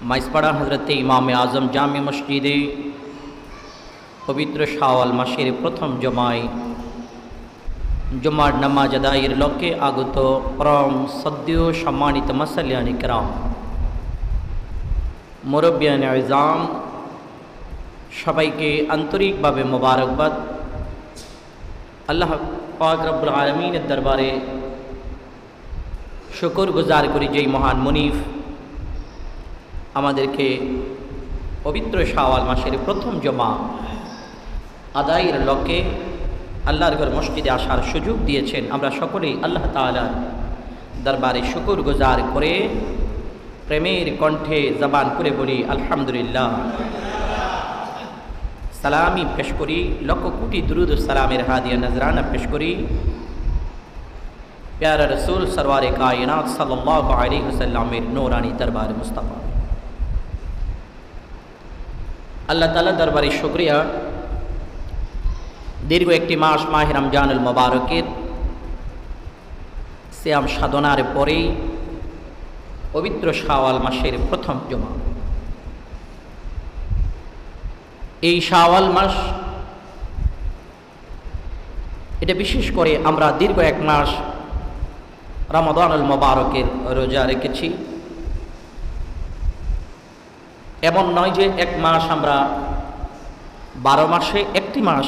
মাইসপাড়া হজরতে ইমামে আজম জামে মসজিদে পবিত্র শাওয়াল মাসের প্রথম জুমার নামাজ আদায়ের লক্ষ্যে আগত পরম সদ্য সম্মানিত মুসল্লিয়ান ইকরাম, মুরব্বিয়ান আযম, সবাইকে আন্তরিকভাবে মোবারকবাদ। আল্লাহ পাক রব্বুল আলামিনের দরবারে শুকর গুজার করি যেই মহান মুনিফ আমাদেরকে পবিত্র শাওয়াল মাসের প্রথম জমা আদায়ের লক্ষ্যে আল্লাহর ঘর মসজিদে আসার সুযোগ দিয়েছেন। আমরা সকলেই আল্লাহ তাআলার দরবারে শুকর গুজার করে প্রেমের কণ্ঠে জবান করে বলি আলহামদুলিল্লাহ। সালামি পেশ করি, লক্ষ কোটি দুরুদ সালামের হাদিয়া নজরানা পেশ করি প্যারা রসুল সরওয়ারে কায়নাত সাল্লাল্লাহু আলাইহি ওয়াসাল্লামের নূরানি দরবার মুস্তাফা। আল্লাহ তাআলা দরবারে শুকরিয়া, দীর্ঘ একটি মাস মাহে রমজানুল মুবারকের সিয়াম সাধনার পরেই পবিত্র শাওয়াল মাসের প্রথম জুমা। এই শাওয়াল মাস, এটা বিশেষ করে আমরা দীর্ঘ এক মাস রমাদানুল মুবারকের রোজা রেখেছি। এমন নয় যে এক মাস আমরা 12 মাসে একটি মাস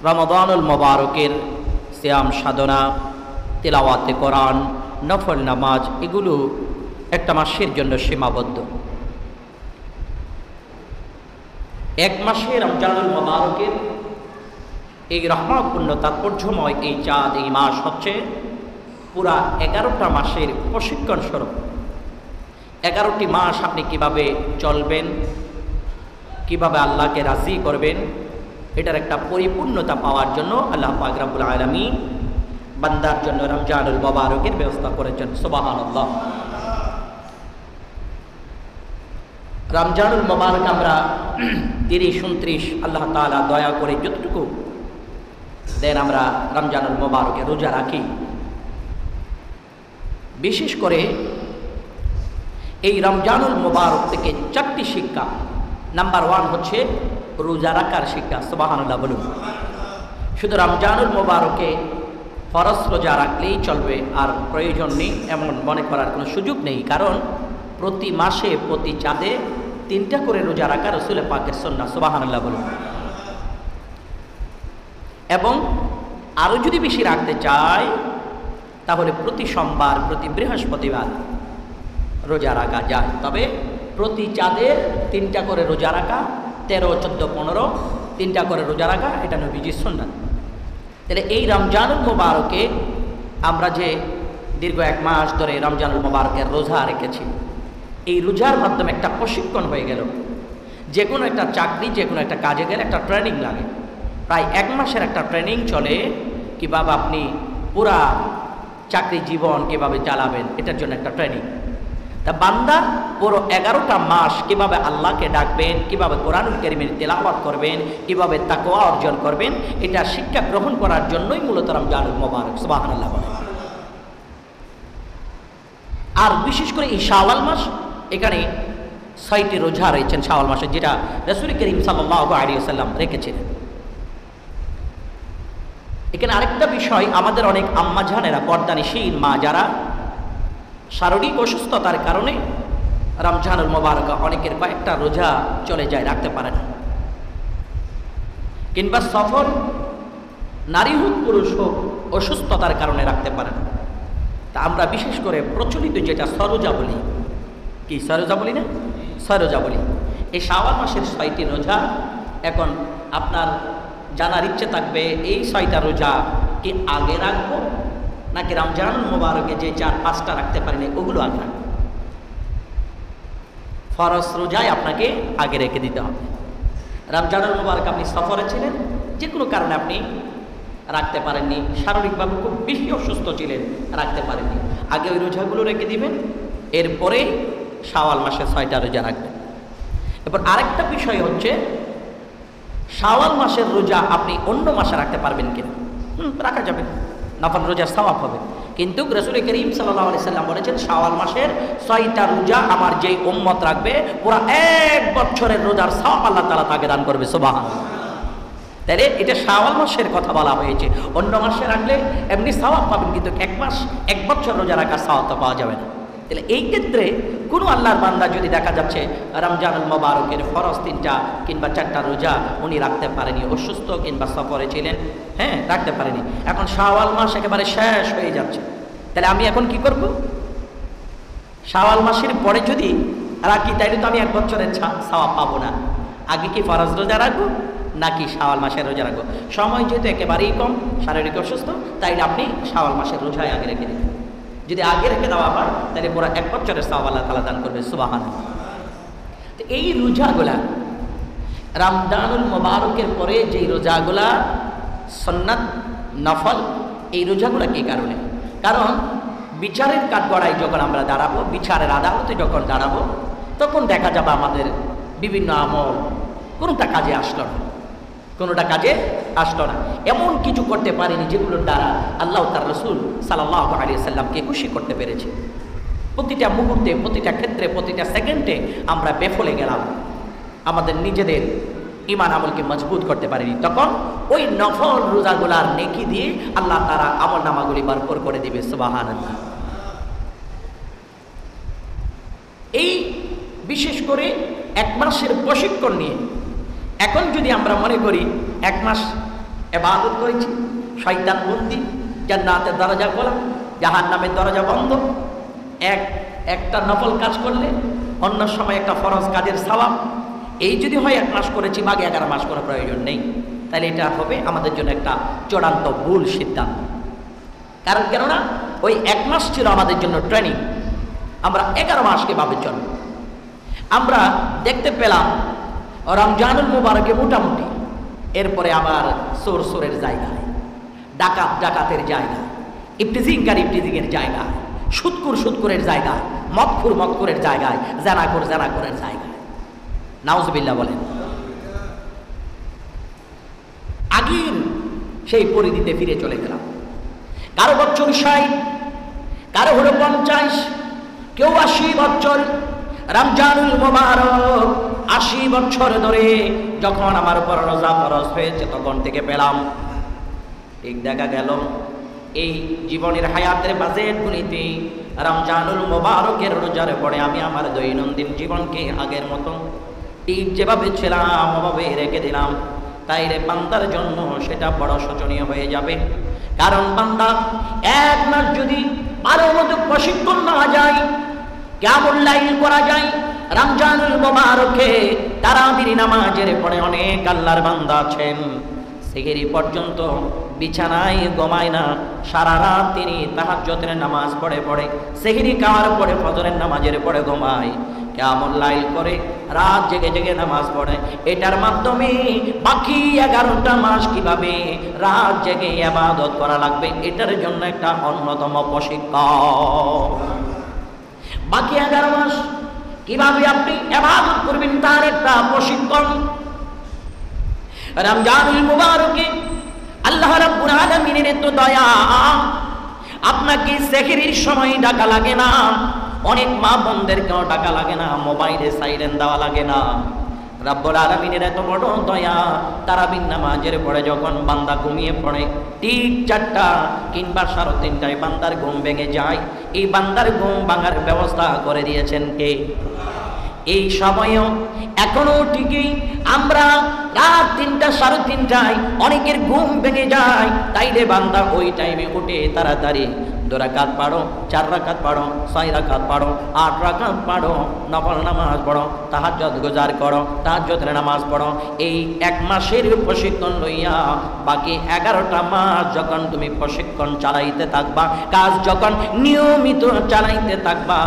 রমাদানুল মুবারকের সিয়াম সাধনা, তিলাওয়াতে কোরআন, নফল নামাজ, এগুলো একটা মাসের জন্য সীমাবদ্ধ। এক মাসে রমজানুল মুবারকের এই রহমতপূর্ণ তাৎপর্যময় এই চাঁদ, এই মাস হচ্ছে পুরা 11টা মাসের প্রশিক্ষণ স্বরূপ। 11টি মাস আপনি কিভাবে চলবেন, কিভাবে আল্লাহকে রাজি করবেন, এটার একটা পরিপূর্ণতা পাওয়ার জন্য আল্লাহ পাক রব্বুল আলামিন বান্দার জন্য রমজানুল মুবারকের ব্যবস্থা করেছেন। সুবহানাল্লাহ। রমজানুল মুবারক আমরা 30-29 আল্লাহ তাআলা দয়া করে যতটুকু দেন আমরা রমজানুল মুবারকে রোজা রাখি। বিশেষ করে এই রমজানুল মুবারক থেকে 4টি শিক্ষা। নাম্বার 1 হচ্ছে রোজা রাখার শিক্ষা। সুবহানাল্লাহ বলুন। শুধু রমজানুল মুবারকে ফরজ রোজা রাখলেই চলবে আর প্রয়োজন নেই এমন মনে করার কোনো সুযোগ নেই, কারণ প্রতি মাসে প্রতি চাঁদে 3টা করে রোজা রাখা রাসূল পাকের সুন্নাহ। সুবহানাল্লাহ বলুন। এবং আরও যদি বেশি রাখতে চায় তাহলে প্রতি সোমবার, প্রতি বৃহস্পতিবার রোজা রাখা যায়। তবে প্রতি চাঁদে 3টা করে রোজা রাখা, 13, 14, 15 3টা করে রোজা রাখা, এটা নবীজির সুন্নাত। তাহলে এই রমজানুল মুবারকে আমরা যে দীর্ঘ এক মাস ধরে রমজানুল মুবারকের রোজা রেখেছি, এই রোজার মাধ্যমে একটা প্রশিক্ষণ হয়ে গেল। যে কোনো একটা চাকরি, যে কোনো একটা কাজে গেলে একটা ট্রেনিং লাগে। প্রায় 1 মাসের একটা ট্রেনিং চলে, কীভাবে আপনি পুরা চাকরি জীবন কীভাবে চালাবেন, এটার জন্য একটা ট্রেনিং। তা বান্দা পুরো 11টা মাস কীভাবে আল্লাহকে ডাকবেন, কীভাবে কোরআনুল কারীমের তেলাওয়াত করবেন, কীভাবে তাকওয়া অর্জন করবেন, এটা শিক্ষা গ্রহণ করার জন্যই মূলত রমজানুল মুবারক। সুবহানাল্লাহ বলে। আর বিশেষ করে এই শাওয়াল মাস, এখানে 6টি রোজা রয়েছেন শাওয়াল মাসে, যেটা রাসূল করিম সাল্লাল্লাহু আলাইহি ওয়াসাল্লাম রেখেছিলেন। এখানে আরেকটা বিষয়, আমাদের অনেক আম্মা জানেরা, পর্দানিশীল মা যারা শারীরিক অসুস্থতার কারণে রমজানুল মুবারক অনেকের কয়েকটা রোজা চলে যায়, রাখতে পারে না, কিংবা সফর, নারী হোক পুরুষ হোক, অসুস্থতার কারণে রাখতে পারে না। তা আমরা বিশেষ করে প্রচলিত যেটা সরোজা বলি, কি সরোজা বলি না, সরোজা বলি, এই শাওয়াল মাসের 6টি রোজা এখন আপনার জানার ইচ্ছে থাকবে এই 6টা রোজা কি আগে রাখবো নাকি রমজানুল মুবারকে যে 4-5টা রাখতে পারি না ওগুলো আগে রাখবো। ফরজ রোজায় আপনাকে আগে রেখে দিতে হবে। রমজানুল মুবারক আপনি সফরে ছিলেন, যে কোনো কারণে আপনি রাখতে পারেননি, শারীরিকভাবে খুব বেশি অসুস্থ ছিলেন, রাখতে পারেননি, আগে ওই রোজাগুলো রেখে দিবেন, এরপরে শাওয়াল মাসে 6টা রোজা রাখবেন। এরপর আরেকটা বিষয় হচ্ছে শাওয়াল মাসের রোজা আপনি অন্য মাসে রাখতে পারবেন কিনা। রাখা যাবে, নফল রোজার সওয়াব হবে, কিন্তু রাসূল করিম সাল্লাল্লাহু আলাইহি সাল্লাম বলেছেন শাওয়াল মাসের 6টা রোজা আমার যেই উম্মত রাখবে পুরো 1 বছরের রোজার সওয়াব আল্লাহ তাআলা তাকে দান করবে সুবহানাল্লাহ। তাহলে এটা শাওয়াল মাসের কথা বলা হয়েছে, অন্য মাসে রাখলে এমনি সওয়াব পাবেন কিন্তু 1 বছর রোজা রাখার সওয়াব তো পাওয়া যাবে না। তাহলে এই ক্ষেত্রে কোনো আল্লাহর বান্দা যদি দেখা যাচ্ছে রমজানুল মোবারকের ফরজ 3টা কিংবা 4টা রোজা উনি রাখতে পারেনি, অসুস্থ কিংবা সফরে ছিলেন, হ্যাঁ রাখতে পারেনি, এখন শাওয়াল মাস একেবারে শেষ হয়ে যাচ্ছে, তাহলে আমি এখন কি করব? শাওয়াল মাসের পরে যদি রাখি তাইলে তো আমি 1 বছরের সওয়াব পাবো না। আগে কি ফরজ রোজা রাখবো নাকি শাওয়াল মাসের রোজা রাখবো? সময় যেহেতু একেবারেই কম, শারীরিক অসুস্থ, তাইলে আপনি শাওয়াল মাসের রোজায় আগে রেখে দিন। যদি আগে রেখে দেওয়া হয় তাহলে পুরো 1 বছরের সওয়াব আল্লাহ তাআলা দান করবে সুবহানাল্লাহ। তো এই রোজাগুলা রমজানুল মোবারকের পরে যেই রোজাগুলা সুন্নাত নফল, এই রোজাগুলা কি কারণে? কারণ বিচারের কাঠগড়ায় যখন আমরা দাঁড়াবো, বিচারের আদালতে যখন দাঁড়াবো, তখন দেখা যাবে আমাদের বিভিন্ন আমল কোনোটা কাজে আসলো না, কোনোটা কাজে আসলো না। এমন কিছু করতে পারিনি যেগুলোর দ্বারা আল্লাহ তার রাসূল সাল্লাল্লাহু আলাইহি সাল্লামকে খুশি করতে পেরেছে। প্রতিটা মুহূর্তে, প্রতিটা ক্ষেত্রে, প্রতিটা সেকেন্ডে আমরা বেফলে গেলাম, আমাদের নিজেদের ঈমান আমলকে মজবুত করতে পারিনি। তখন ওই নফল রোজাগুলার নেকি দিয়ে আল্লাহ তাআলা আমল নামাগুলি ভরপুর করে দিবে সুবহানাল্লাহ। এই বিশেষ করে 1 মাসের প্রশিক্ষণ নিয়ে এখন যদি আমরা মনে করি 1 মাস ইবাদত করেছি, শয়তান বন্দী, জান্নাতের দরজা খোলা, জাহান্নামের দরজা বন্ধ, একটা নফল কাজ করলে অন্য সময় একটা ফরজ কাজের সওয়াব, এই যদি হয় 1 মাস করেছি, বাকি 11 মাস করার প্রয়োজন নেই, তাহলে এটা হবে আমাদের জন্য একটা চূড়ান্ত ভুল সিদ্ধান্ত। কারণ কেননা ওই 1 মাস ছিল আমাদের জন্য ট্রেনিং, আমরা 11 মাস কিভাবে চলব। আমরা দেখতে পেলাম রমজানুল মোবারকে মোটামুটি, এরপরে আবার সোরের জায়গায়, ডাকাতের জায়গায়, ইফতিজিংয়ের জায়গায়, সুদকুরের জায়গায়, মদখুরের জায়গায়, জানাকরের জায়গায়, নাউজুবিল্লাহ বলেন। আগের সেই পরিধিতে ফিরে চলে গেলাম। কারো বছর 60, কারো হলো 50, কেউ 80 বছর। রমজানুল মোবারক 80 বছর ধরে যখন আমার উপর রোজা ফরজ হয়েছে তখন থেকে পেলাম। ঠিক দেখা গেল এই জীবনের হায়াতের বাজেট গুলিতে রমজানুল মোবারকের রোজার পরে আমি আমার দৈনন্দিন জীবনকে আগের মতো ঠিক যেভাবে ছিলাম ওভাবে রেখে দিলাম। তাই রে বান্দার জন্য সেটা বড় শোচনীয় হয়ে যাবে। কারণ বান্দা 1 মাস যদি ভালো মতো প্রশিক্ষণ নেওয়া যায়, কিয়ামুল লাইল করা যায়, রমজানুল মোবারকে তারাবির নামাজের পরে অনেক আল্লাহর বান্দা আছেন সেহরি পর্যন্ত বিছানায় ঘুমায় না, সারা রাত তিনি তাহাজ্জুদের নামাজ পড়ে সেহরি খাওয়ার পরে ফজরের নামাজের পরে ঘুমায়, কিয়ামুল লাইল করে, রাত জেগে নামাজ পড়ে। এটার মাধ্যমে বাকি 11টা মাস কিভাবে রাত জেগে ইবাদত করা লাগবে এটার জন্য একটা অন্যতম প্রশিক্ষণ। বাকি 11 মাস কিভাবে আপনি ইবাদত করবেন তার একটা প্রশিক্ষণ। রমজানুল মুবারকে আল্লাহ রাব্বুল আলামিনের এত দয়া, আপনাকে সেহরির সময় ডাকা লাগে না, অনেক মা বোনদেরকেও ডাকা লাগে না, মোবাইলে সাইরেন দেওয়া লাগে না। রাব্বুল আলামিনের এত বড় দয়া, তারাবির নামাজের পরে যখন বান্দা ঘুমিয়ে পড়ে ঠিক 4টা কিংবা 3:30টায় বান্দার ঘুম ভেঙে যায়, এই বান্দার ঘুম ভাঙার ব্যবস্থা করে দিয়েছেন কে? এই সময়ও এখনো ঠিকই আমরা রাত 3টা 3:30টায় অনেকের ঘুম ভেঙে যায়, তাইলে বান্দা ওই টাইমে উঠে তাড়াতাড়ি 2 রাকাত পড়ো, 4 রাকাত পড়ো, 6 রাকাত পড়ো, 8 রাকাত পড়ো, নফল নামাজ পড়ো, তাহাজ্জুদ গুজার করো, তাহাজ্জুদের নামাজ পড়ো। এই 1 মাসের প্রশিক্ষণ লইয়া বাকি 11টা মাস যখন তুমি প্রশিক্ষণ চালাইতে থাকবা, কাজ যখন নিয়মিত চালাইতে থাকবা,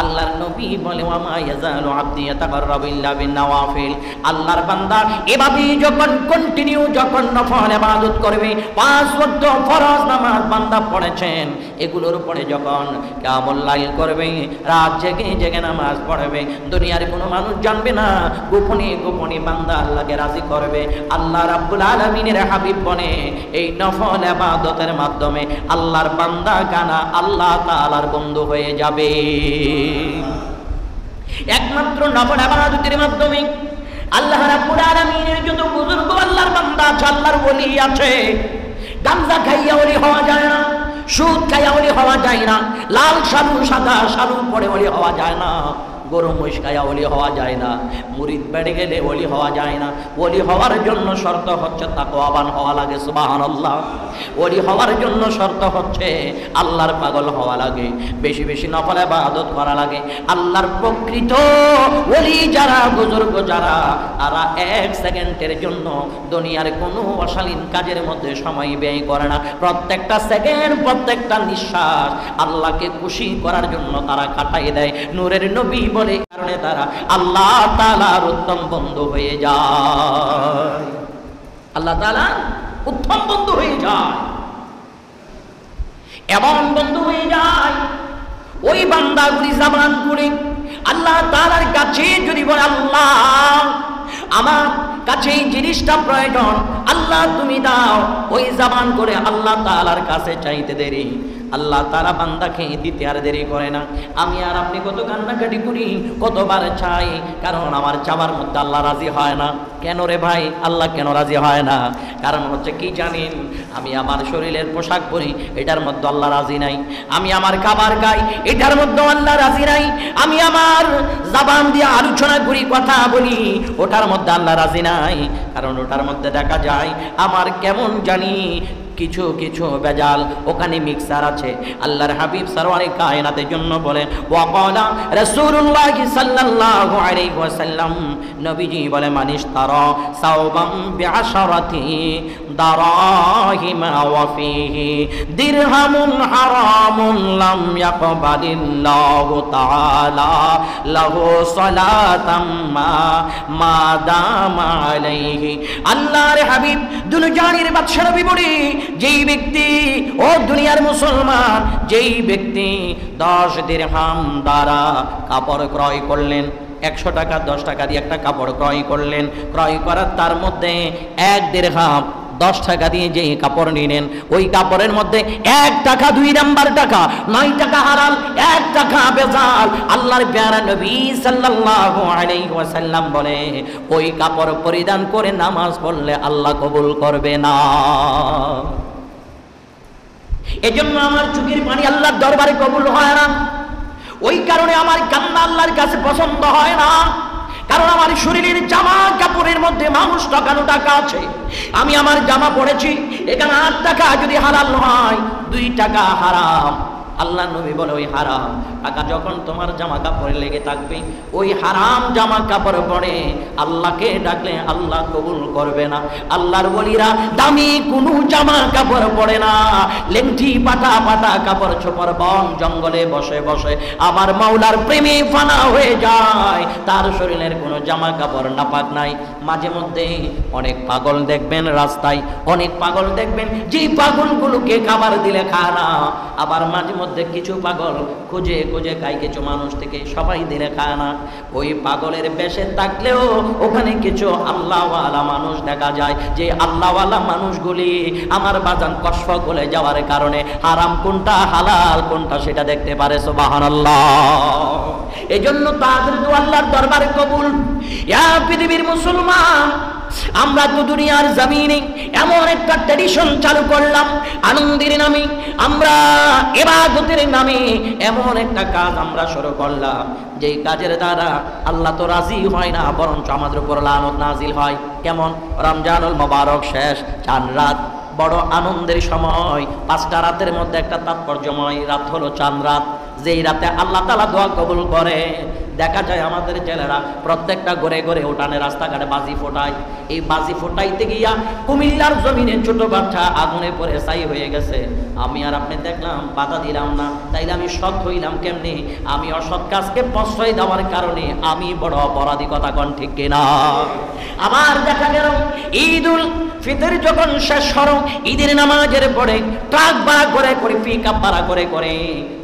আল্লাহর নবী বলে ওয়ামা ইয়াজালু আবদি ইয়াতাকাররাবু ইল্লা বিন-নওয়াফিল, আল্লাহর বান্দা এভাবেই যখন কন্টিনিউ যখন নফল ইবাদত করবে, 5 ওয়াক্ত ফরজ নামাজ বান্দা পড়েছেন, এগুলোর উপরে যখন কিয়ামুল লাইল করবে, রাত জেগে জেগে নামাজ পড়বে, দুনিয়ার কোনো মানুষ জানবে না, গোপনে গোপনে বান্দা আল্লাহকে রাজি করবে। আল্লাহ রাব্বুল আলামিনের হাবিব বনে এই নফল ইবাদতের মাধ্যমে আল্লাহর বান্দা কানা আল্লাহ তাআলার বন্ধু হয়ে যাবে। একমাত্র নফল ইবাদতের মাধ্যমে আল্লাহ রাব্বুল আলামিনের যত বুজুর্গ আল্লাহর বান্দা আছে, আল্লাহর ওলি আছে, গামজা খাইয়া ওলি হওয়া যায় না, সুদ খাইয়া ওলি হওয়া যায় না, লাল শালু সাদা শালু পরে ওলি হওয়া যায় না, গরু মহিষ খাইয়া ওলি হওয়া যায় না, মুরিদ বেড়ে গেলে ওলি হওয়া যায় না। ওলি হওয়ার জন্য শর্ত হচ্ছে তাকওয়াবান হওয়া লাগে। সুবহানাল্লাহ। ওলি হওয়ার জন্য শর্ত হচ্ছে আল্লাহর পাগল হওয়া লাগে, বেশি বেশি নফল ইবাদত করা লাগে। আল্লাহর প্রকৃত ওলি যারা, বুজুর্গ যারা, তারা এক সেকেন্ডের জন্য দুনিয়ার কোনো অশালীন কাজের মধ্যে সময় ব্যয় করে না। প্রত্যেকটা সেকেন্ড, প্রত্যেকটা নিঃশ্বাস আল্লাহকে খুশি করার জন্য তারা কাটাই দেয়। নূরের নবী বলে কারণে তারা আল্লাহ তাআলার উত্তম বন্ধু হয়ে যায়। আল্লাহ তাআলা উত্তম বন্ধু হয়ে যায়, এমন বন্ধু হয়ে যায় ওই বান্দাগুলি জবান করে আল্লাহ তাআলার কাছে যদি বলে, আল্লাহ আমার কাছে এই জিনিসটা প্রয়োজন, আল্লাহ তুমি দাও, ওই জবান করে আল্লাহ তাআলার কাছে চাইতে দেরি, আল্লাহ তাআলা বান্দাকে দিতে আর দেরি করে না। আমি আর আপনি কত কান্নাকাটি করি, কতবার চাই, কারণ আমার চাওয়ার মধ্যে আল্লাহ রাজি হয় না। কেন রে ভাই, আল্লাহ কেন রাজি হয় না? কারণ হচ্ছে কি জানেন, আমি আমার শরীরের পোশাক পরি, এটার মধ্যে আল্লাহ রাজি নাই। আমি আমার খাবার খাই, এটার মধ্যে আল্লাহ রাজি নাই। আমি আমার জবান দিয়ে আলোচনা করি, কথা বলি, ওটার মধ্যে আল্লাহ রাজি নাই। কারণ ওটার মধ্যে দেখা যায় আমার কেমন জানি কিছু কিছু বেজাল ওখানে মিক্সার আছে। আল্লাহর হাবিব সরওয়ারে কায়নাতের জন্য বলে, ওয়াকালা রাসূলুল্লাহ সাল্লাল্লাহু আলাইহি ওয়াসাল্লাম, নবীজি বলে, মানিশ তারা সাওবাম বিআশারাতি দারাহিম ওয়া ফিহি দিরহামুন হারামুন লাম ইয়াকবালিল্লাহু তাআলা লাহু সালাতাম মা দামা আলাইহি। আল্লাহর হাবিব দুনিয়ার বাদশা নবী বলে, যেই ব্যক্তি, ও দুনিয়ার মুসলমান, যেই ব্যক্তি 10 দিরহাম দ্বারা কাপড় ক্রয় করলেন, 100 টাকা 10 টাকা দিয়ে একটা কাপড় ক্রয় করলেন, ক্রয় করার তার মধ্যে 1 দিরহাম 10 টাকা দিয়ে যে কাপড় নিলেন, ওই কাপড়ের মধ্যে 1 টাকা 2 নাম্বার টাকা, 9 টাকা হারাম, 1 টাকা বেজাল। আল্লাহর প্যারা নবী সাল্লাল্লাহু আলাইহি ওয়াসাল্লাম বলে, ওই কাপড় পরিধান করে নামাজ পড়লে আল্লাহ কবুল করবে না। এজন্য আমার চোখের পানি আল্লাহর দরবারে কবুল হয় না। ওই কারণে আমার কান্না আল্লাহর কাছে পছন্দ হয় না। কারণ আমার শরীরের জামা কাপড়ের মধ্যে মানুষ টাকানো টাকা আছে। আমি আমার জামা পড়েছি, এখানে 8 টাকা যদি হালাল হয়, 2 টাকা হারাম। আল্লাহ নবী বলে, ওই হারাম টাকা যখন তোমার জামা কাপড়ে লেগে থাকবে, ওই হারাম জামা কাপড় পরে আল্লাহকে ডাকলে আল্লাহ কবুল করবে না। আল্লাহর ওলিরা দামি কোনো জামা কাপড় পরে না, লেংটি পাটা পাটা কাপড় চোপড় বন জঙ্গলে বসে বসে আমার মাওলার প্রেমে ফানা হয়ে যায়। তার শরীরের কোনো জামা কাপড় নাপাক নাই। মাঝে মধ্যে অনেক পাগল দেখবেন রাস্তায়, অনেক পাগল দেখবেন, যে পাগলগুলোকে খাবার দিলে খায় না। আবার মাঝে মধ্যে কিছু পাগল খুঁজে খুঁজে খায়, কিছু মানুষ থেকে সবাই দিলে খায় না। ওই পাগলের বেশে থাকলেও ওখানে কিছু আল্লাহওয়ালা মানুষ দেখা যায়, যে আল্লাহওয়ালা মানুষগুলি আমার বাজান কষ্ট করে যাওয়ার কারণে হারাম কোনটা হালাল কোনটা সেটা দেখতে পারে। সুবহানাল্লাহ। এজন্য তাদের তো আল্লাহর দরবারে কবুল। ইয়া পৃথিবীর মুসলমান, আমরা তো দুনিয়ার জমিনে এমন একটা ট্র্যাডিশন চালু করলাম, আনন্দের নামে, আমরা ইবাদতের নামে এমন একটা কাজ আমরা শুরু করলাম, যেই কাজের দ্বারা আল্লাহ তো রাজি হয় না, বরঞ্চ আমাদের উপর লানত নাজিল হয়। কেমন? রমজানুল মোবারক শেষ 4 রাত, বড় আনন্দের সময়। 5টা রাতের মধ্যে একটা তাৎপর্যময় রাত হলো চাঁদ রাত। যেই রাতে আল্লাহ তাআলা দোয়া কবুল করে। দেখা যায় আমাদের ছেলেরা প্রত্যেকটা ঘরে ঘরে উঠানে রাস্তাঘাটে বাজি ফোটায়। এই বাজি ফোটাইতে গিয়া কুমিল্লার জমিনে ছোট বাচ্চা আগুনে পড়ে ছাই হয়ে গেছে। আমি আর আপনি দেখলাম, বাধা দিলাম না, তাইলে আমি সৎ হইলাম কেমনি? আমি অসৎ কাজকে প্রশ্রয় দেওয়ার কারণে আমি বড় অপরাধী, কথা কোন ঠিক কিনা? আবার দেখা গেল ঈদুল ফিতর যখন শেষ হলো, ঈদের নামাজের পরে ট্রাক ভাড়া করে করে, পিকআপ ভাড়া করে করে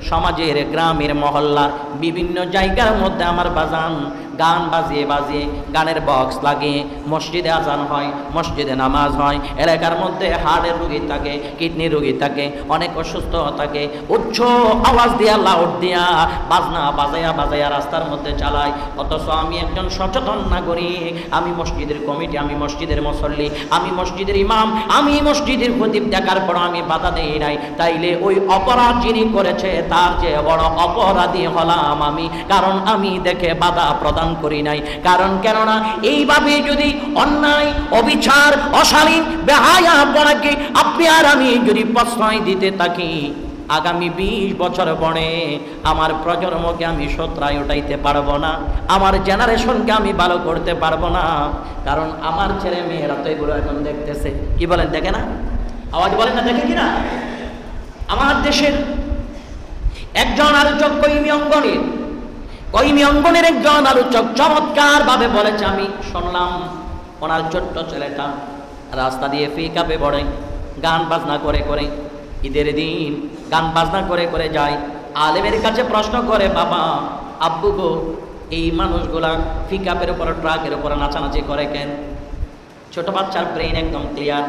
সমাজের, গ্রামের, মহল্লার বিভিন্ন জায়গার মধ্যে আমার বাজান গান বাজিয়ে বাজিয়ে, গানের বক্স লাগিয়ে মসজিদে আজান হয়, মসজিদে নামাজ হয়। এলাকার মধ্যে হার্টের রোগী থাকে, কিডনি রোগী থাকে, অনেক অসুস্থ থাকে, উচ্চ আওয়াজ দিয়া, লাউড দিয়া বাজনা বাজাইয়া বাজাইয়া রাস্তার মধ্যে চালায়। অথচ আমি একজন সচেতন নাগরিক, আমি মসজিদের কমিটি, আমি মসজিদের মুসল্লি, আমি মসজিদের ইমাম, আমি মসজিদের খতিব, দেখার পর আমি বাধা দেই নাই। তাইলে ওই অপরাধ যিনি করেছে তার চেয়ে বড় অপরাধী হলাম আমি, কারণ আমি দেখে বাধা প্রদান করি নাই। কারণ কেননা এইভাবে যদি অন্যায়, অবিচার, অশালীন, বেহায়াপনাকে আপনি আর আমি যদি প্রশ্রয় দিতে থাকি, আগামী 20 বছর পরে আমার প্রজন্মকে আমি শোধরায় উঠাইতে পারবো না, আমার জেনারেশনকে আমি ভালো করতে পারবো না। কারণ আমার ছেলে মেয়েরা তো এগুলো এখন দেখতেছে। কি বলেন, দেখে না? আওয়াজ বলেন না, দেখে কিনা? আমার দেশের একজন আলোচক কইমি অঙ্গনের একজন আলোচক চমৎকার ভাবে বলেছে, আমি শুনলাম ওনার ছোট্ট ছেলেটা রাস্তা দিয়ে পিকআপে পড়ে গান বাজনা করে করে, ঈদের দিন গান বাজনা করে করে যায়। আলেমের কাছে প্রশ্ন করে, বাবা আব্বু গো, এই মানুষগুলা পিকআপের উপর, ট্রাকের উপর নাচানাচি করে কেন? ছোট বাচ্চার ব্রেন একদম ক্লিয়ার,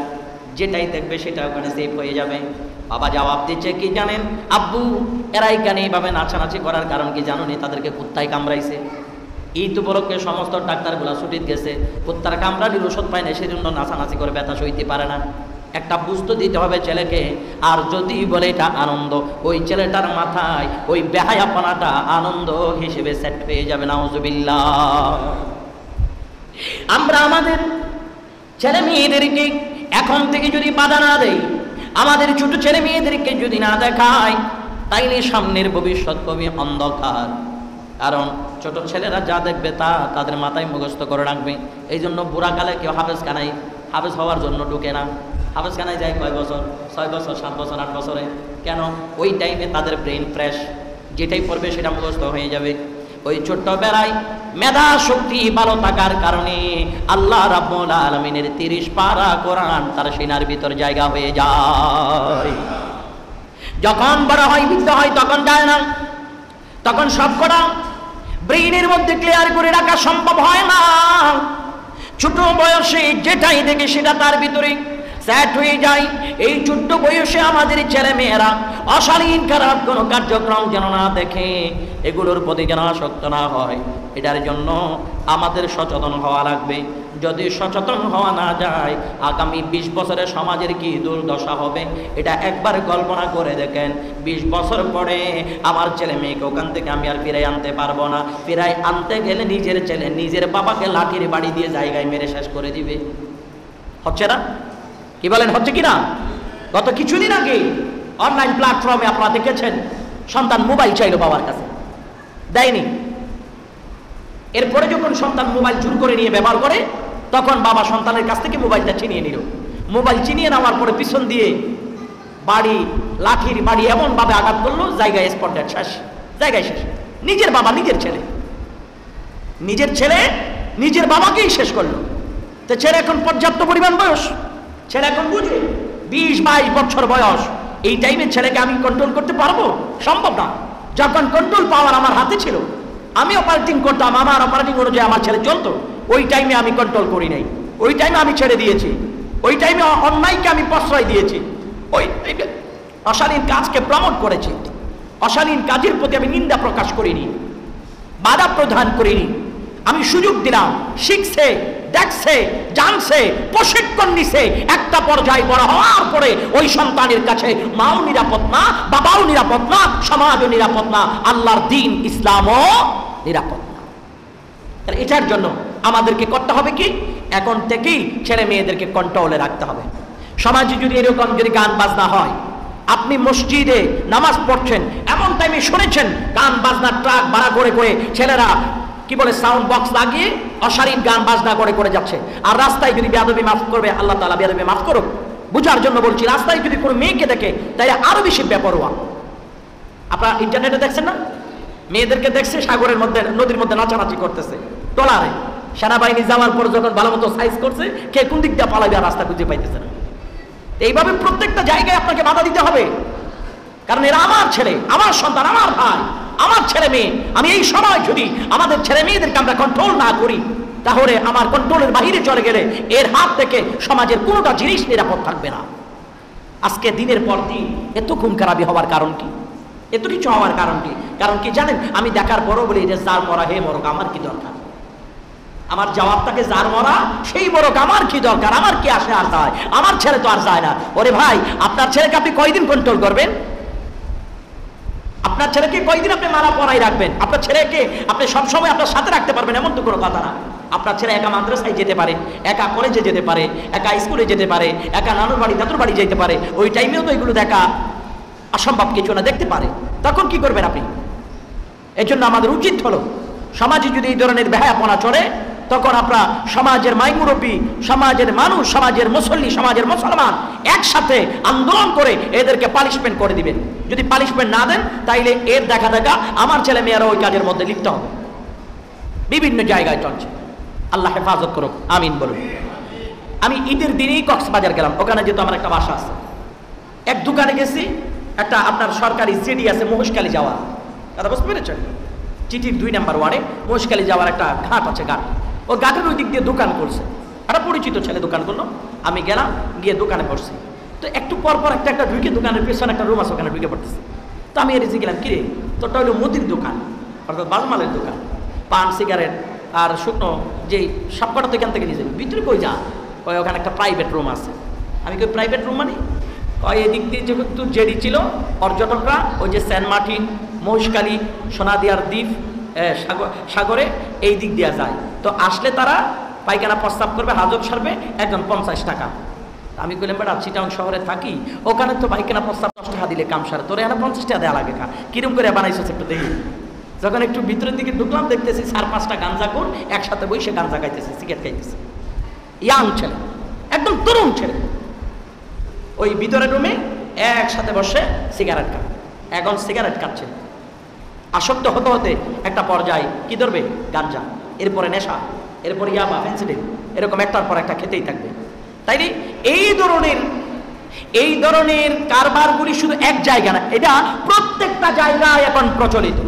যেটাই দেখবে সেটা ওখানে সেভ হয়ে যাবে। বাবা জবাব দিচ্ছে, কি জানেন আব্বু, এরা এখানে এইভাবে নাচানাচি করার কারণ কি জানো নি? তাদেরকে কুত্তায় কামড়াইছে। ঈদ উপলক্ষে সমস্ত ডাক্তারগুলা ছুটিতে গেছে, কুত্তার কামড়ানির ওষুধ পায় না, সেজন্য নাচানাচি করে ব্যথা সইতে পারে না। একটা বুঝতে দিতে হবে ছেলেকে। আর যদি বলে এটা আনন্দ, ওই ছেলেটার মাথায় ওই বেহায়াপনাটা আনন্দ হিসেবে সেট হয়ে যাবে। নাউজুবিল্লাহ। আমরা আমাদের ছেলে মেয়েদেরকে এখন থেকে যদি বাধা না দেই, আমাদের ছোট ছেলে মেয়েদেরকে যদি না দেখায়, তাইলে সামনের ভবিষ্যৎ খুবই অন্ধকার। কারণ ছোট ছেলেরা যা দেখবে তা তাদের মাথায় মুখস্থ করে রাখবে। এই জন্য বুড়াকালে কেউ হাফেজ হওয়ার জন্য ঢুকে না। হাফেজখানায় যায় কয় বছর? 6 বছর, 7 বছর, 8 বছরে। কেন? ওই টাইমে তাদের ব্রেন ফ্রেশ, যেটাই পড়বে সেটা মুখস্থ হয়ে যাবে। ওই ছোট্ট বেলায় মেধা শক্তি ভালো থাকার কারণে আল্লাহ রাব্বুল আলামিনের 30 পারা কোরআন তার সিনার ভিতর জায়গা হয়ে যায়। যখন বড় হয়, বৃদ্ধ হয়, তখন যায় না। তখন সবকটা ব্রেইনের মধ্যে ক্লিয়ার করে রাখা সম্ভব হয় না। ছোট বয়সে যেটাই দেখে সেটা তার ভিতরে সেট হয়ে যায়। এই ছোট্ট বয়সে আমাদের ছেলে মেয়েরা অশালীন খারাপ কোনো কার্যক্রম যেন না দেখে, এগুলোর প্রতি যেন আসক্ত না হয়, এটার জন্য আমাদের সচেতন হওয়া লাগবে। যদি সচেতন হওয়া না যায়, আগামী 20 বছরে সমাজের কি দুর্দশা হবে এটা একবার কল্পনা করে দেখেন। 20 বছর পরে আমার ছেলে মেয়েকে ওখান থেকে আমি আর ফিরাই আনতে পারবো না। ফিরাই আনতে গেলে নিজের ছেলে নিজের বাবাকে লাঠির বাড়ি দিয়ে জায়গায় মেরে শেষ করে দিবে। হচ্ছে না? কি বলেন, হচ্ছে কিনা? গত কিছুদিন আগে অনলাইন প্ল্যাটফর্মে আপনারা দেখেছেন, সন্তান মোবাইল চাইলো বাবার কাছে, দেয়নি। এরপরে যখন সন্তান মোবাইল জোর করে নিয়ে ব্যবহার করে, তখন বাবা সন্তানের কাছ থেকে মোবাইলটা ছিনিয়ে নিল। মোবাইল ছিনিয়ে নেওয়ার পরে পিছন দিয়ে লাঠির বাড়ি এমন ভাবে আঘাত করলো, জায়গায় স্পট ডেড, শেষ, জায়গায় শেষ। নিজের বাবা, নিজের ছেলে নিজের বাবাকেই শেষ করলো। তো ছেলে এখন পর্যাপ্ত পরিমাণ বয়স, ছেলে এখন বুঝে 20-22 বছর বয়স। এই টাইমে ছেলেকে আমি কন্ট্রোল করতে পারবো? সম্ভব না। যখন কন্ট্রোল পাওয়ার আমার হাতে ছিল, আমি অপারেটিং করতাম, আমার অপারেটিং অনুযায়ী আমার ছেলে চলতো। ওই টাইমে আমি কন্ট্রোল করি নাই, ওই টাইমে আমি ছেড়ে দিয়েছি, ওই টাইমে অন্যায়কে আমি প্রশ্রয় দিয়েছি, ওই অশালীন কাজকে প্রমোট করেছি, অশালীন কাজের প্রতি আমি নিন্দা প্রকাশ করিনি, বাধা প্রদান করিনি। আমি সুযোগ দিলাম, শিখছে, দেখছে, জানছে, প্রশিক্ষণ নিছে। একটা পর্যায়ে বড় হওয়ার পরে ওই সন্তানের কাছে মাও নিরাপদ না, বাবাও নিরাপদ না, সমাজও নিরাপদ না, আল্লাহর দিন ইসলামও নিরাপদ না। এটার জন্য আমাদেরকে করতে হবে কি, এখন থেকেই ছেলে মেয়েদেরকে কন্ট্রোলে রাখতে হবে। সমাজে যদি এরকম যদি গান বাজনা হয়, আপনি মসজিদে নামাজ পড়ছেন, এমন টাইমে শুনেছেন গান বাজনা ট্রাক ভাড়া করে করে ছেলেরা কি বলে সাউন্ড বক্স লাগিয়ে অশালীন গান বাজনা করে করে যাচ্ছে। আর রাস্তায় যদি বেয়াদবি মাফ করবে, আল্লাহ তাআলা বেয়াদবি মাফ করুক, বুঝার জন্য বলছি, রাস্তায় যদি কোনো মেয়েকে দেখে তাহলে আরো বেশি বেপরোয়া। আপনারা ইন্টারনেটে দেখছেন না, মেয়েদেরকে দেখছে সাগরের মধ্যে নদীর মধ্যে নাচানাচি করতেছে ট্রলারে। সেনাবাহিনী যাওয়ার পর যখন ভালো মতো সাইজ করছে, কে কোন দিক দিয়ে পালাবে আর রাস্তা খুঁজে পাইতেছে না। এইভাবে প্রত্যেকটা জায়গায় আপনাকে বাধা দিতে হবে, কারণ এরা আমার ছেলে, আমার সন্তান, আমার ভাই, আমার ছেলে মেয়ে। আমি এই সময় যদি আমাদের ছেলে মেয়েদেরকে আমরা কন্ট্রোল না করি, তাহলে আমার কন্ট্রোলের বাহিরে চলে গেলে এর হাত থেকে সমাজের কোনোটা জিনিস নিরাপদ থাকবে না। আজকে দিনের পর দিন এত খুন খারাপি হওয়ার কারণ কি? এত কিছু হওয়ার কারণ কি? কারণ কি জানেন? আমি দেখার পরও বলি যে যার মরা হে মরক, আমার কি দরকার? আমার জবাবটাকে যার মরা সেই মরক, আমার কি দরকার? আমার কি আসে আর যায়? আমার ছেলে তো আর যায় না। ওরে ভাই, আপনার ছেলেকে আপনি কয়দিন কন্ট্রোল করবেন? আপনার ছেলেকে কয়দিন আপনি মারা পড়াই রাখবেন? আপনার ছেলেকে আপনি সবসময় আপনার সাথে রাখতে পারবেন এমন তো কোনো কথা না। আপনার ছেলে একা মাদ্রাসায় যেতে পারে, একা কলেজে যেতে পারে, একা স্কুলে যেতে পারে, একা নানুর বাড়ি দাদুর বাড়ি যেতে পারে। ওই টাইমেও তো এগুলো দেখা অসম্ভব কিছু না, দেখতে পারে। তখন কি করবেন আপনি? এই জন্য আমাদের উচিত হলো, সমাজে যদি এই ধরনের বেহায়াপনা চলে, তখন আমরা সমাজের মাই মুরব্বী, সমাজের মানুষ, সমাজের মুসল্লি, সমাজের মুসলমান একসাথে আন্দোলন করে এদেরকে পানিশমেন্ট করে দিবেন। যদি পানিশমেন্ট না দেন, তাইলে এর দেখা দেখা আমার ছেলে মেয়েরা ওই কাজের মধ্যে লিপ্ত হবে। বিভিন্ন জায়গায় চলছে, আল্লাহ হেফাজত করুক, আমিন বলুন। আমি ঈদের দিনেই কক্সবাজার গেলাম, ওখানে যেহেতু আমার একটা বাসা আছে। এক দোকানে গেছি, একটা আপনার সরকারি জিডি আছে মহেশখালী যাওয়ার, কথা বুঝতে পেরেছেন? চিঠির 2 নম্বর ওয়ার্ডে মহেশখালী যাওয়ার একটা ঘাট আছে, ঘাট। ও ঘাটের ওই দিক দিয়ে দোকান করছে, একটা পরিচিত ছেলে দোকান করলো। আমি গেলাম, গিয়ে দোকানে পড়ছি। তো একটু পর পর একটা ঢুকে দোকানের পেছনে একটা রুম আছে, ওখানে ঢুকে পড়তেছে। তো আমি এসে গেলাম, কিরে তোরটা হলো মুদির দোকান, অর্থাৎ বালমালের দোকান, পান সিগারেট আর শুকনো যেই সবকটা তো এখান থেকে নিয়ে যাবে। ভিতরে কই যা, ওই ওখানে একটা প্রাইভেট রুম আছে। আমি কই প্রাইভেট রুম মানে? কয় এদিক দিয়ে যেহেতু জেডি ছিল পর্যটকরা, ওই যে সেন্ট মার্টিন, মহেশখালী, সোনাদিয়ার দ্বীপ, সাগরে এই দিক দিয়ে যায়। তো আসলে তারা পায়খানা প্রস্তাব করবে, হাজত সারবে, একজন 50 টাকা। আমি কইলাম বেটা চিটাং শহরে থাকি, ওখানে তো পায়খানা প্রস্তাব 10 টাকা দিলে কাম সারে, তোর এখানে 50 টাকা দেওয়া লাগে কা? কিরম করে বানাইছো একটু দেখি। যখন একটু ভিতরের দিকে ঢুকলাম, দেখতেছি 4-5টা গাঞ্জাখোর একসাথে বসে গাঞ্জা খাইতেছে, সিগারেট খাইতেছে। ইয়াং ছেলে, একদম তরুণ ছেলে, ওই ভিতরের রুমে একসাথে বসে সিগারেট খায়। এখন সিগারেট খাচ্ছে, আসক্ত হতে হতে একটা পর্যায়ে কি ধরবে? গাঞ্জা, এরপরে নেশা, এরপরে ইয়াবা, ফেন্সিডিল, এরকম একটার পর একটা খেতেই থাকবে। তাইলে এই ধরনের কারবারগুলি শুধু এক জায়গা না, এটা প্রত্যেকটা জায়গায় এখন প্রচলিত।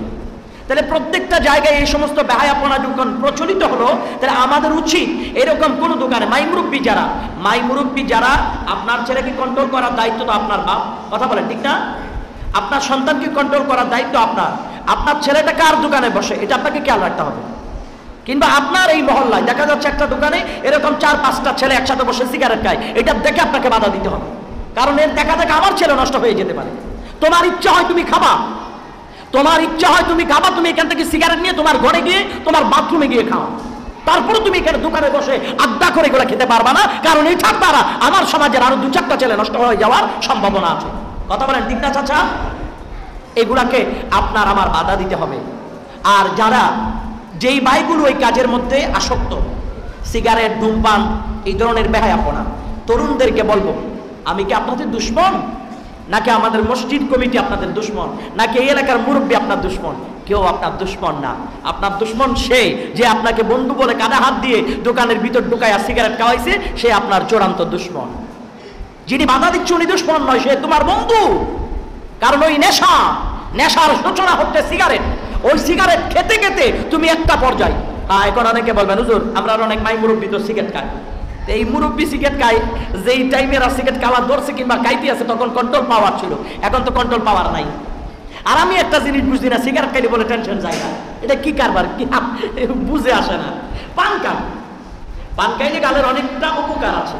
তাহলে প্রত্যেকটা জায়গায় এই সমস্ত বেহায়াপনা যখন প্রচলিত হলো, তাহলে আমাদের উচিত এরকম কোন দোকানে মাই মুরব্বী যারা, আপনার ছেলেকে কন্ট্রোল করার দায়িত্ব তো আপনার বাপ, কথা বলেন ঠিক না? আপনার সন্তানকে কন্ট্রোল করার দায়িত্ব আপনার। আপনার ছেলেটা কার দোকানে বসে এটা আপনাকে খেয়াল রাখতে হবে। কিংবা আপনার এই মহল্লায় দেখা যাচ্ছে একটা দোকানে এরকম 4-5টা ছেলে একসাথে বসে সিগারেট খায়, এটা দেখে আপনাকে বাধা দিতে হবে। কারণ এর দেখা দেখা আমার ছেলে নষ্ট হয়ে যেতে পারে। তোমার ইচ্ছা হয় তুমি খাবা, তুমি এখান থেকে সিগারেট নিয়ে তোমার ঘরে গিয়ে তোমার বাথরুমে গিয়ে খাও, তারপরে তুমি এখানে দোকানে বসে আড্ডা করে এগুলো খেতে পারবা না। কারণ এটার দ্বারা আমার সমাজের আরো 2-4টা ছেলে নষ্ট হয়ে যাওয়ার সম্ভাবনা আছে। কথা বলেন ঠিক না চাচা? এগুলাকে আপনার আমার বাধা দিতে হবে। আর যারা যেই ভাইগুলো ওই কাজের মধ্যে আসক্ত, সিগারেট, ধূমপান, এই ধরনের বেহায়াপনা, তরুণদেরকে বলবো, আমি কি আপনাদের দুশ্মন? নাকি আমাদের মসজিদ কমিটি আপনাদের দুশ্মন? নাকি এই এলাকার মুরব্বী আপনার দুশ্মন? কেউ আপনার দুশ্মন না। আপনার দুশ্মন সে যে আপনাকে বন্ধু বলে কাঁধে হাত দিয়ে দোকানের ভিতর ঢুকাইয়া সিগারেট খাওয়াইছে, সে আপনার চূড়ান্ত দুশ্মন। যিনি বাধা দিচ্ছে উনি দুশ্মন নয়, সে তোমার বন্ধু। কারণ ওই নেশার সূচনা হচ্ছে সিগারেট। ওই সিগারেট খেতে খেতে তুমি একটা পর্যায়ে, এখন অনেকে বলবেন হুজুর আমরা অনেক মাই মুরব্বী তো সিগারেট খাই। এই মুরব্বী সিগারেট খায়, যেই টাইমের সিগারেট খাওয়া ধরছে কিংবা খাইতে আছে তখন কন্ট্রোল পাওয়ার ছিল, এখন তো কন্ট্রোল পাওয়ার নাই। আর আমি একটা জিনিস বুঝি না, সিগারেট খাইলে বলে টেনশন যায় না, এটা কি কারবার কি বুঝে আসে না। পান খাইলে গালের অনেকটা উপকার আছে।